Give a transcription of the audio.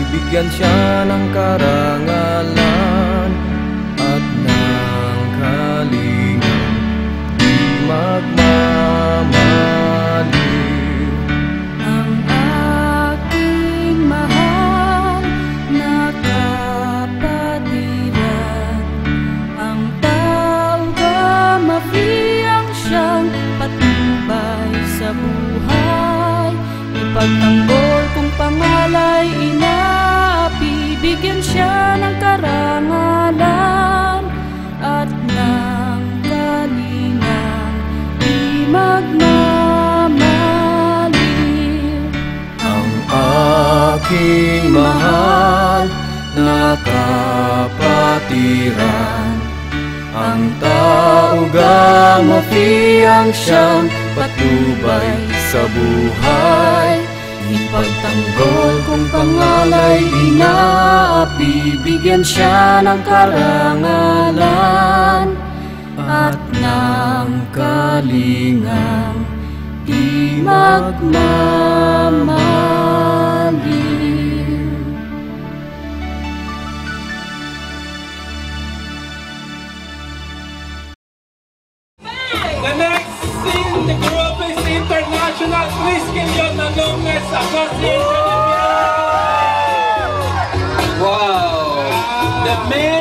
bigyan siya ng karangalan at ng kalingang di magmamaliw. Ang aking mahal na kapatiran, ang tawag mafiyang siyang patnubay sa buhay. Ipagtanggol kung pangalay inaapi, bigyan siya ng karangalan at ng kalingang di magmamaliw. Ang aking mahal na kapatiran, ang taugang mafiyang siyang patnubay sa buhay. Ipagtanggol kung pangalay inaapi, bigyan siya ng karangalan at ng kalingang di magmamaliw. The next in the group is the International Christian Youth Alumnus Association. Wow! The main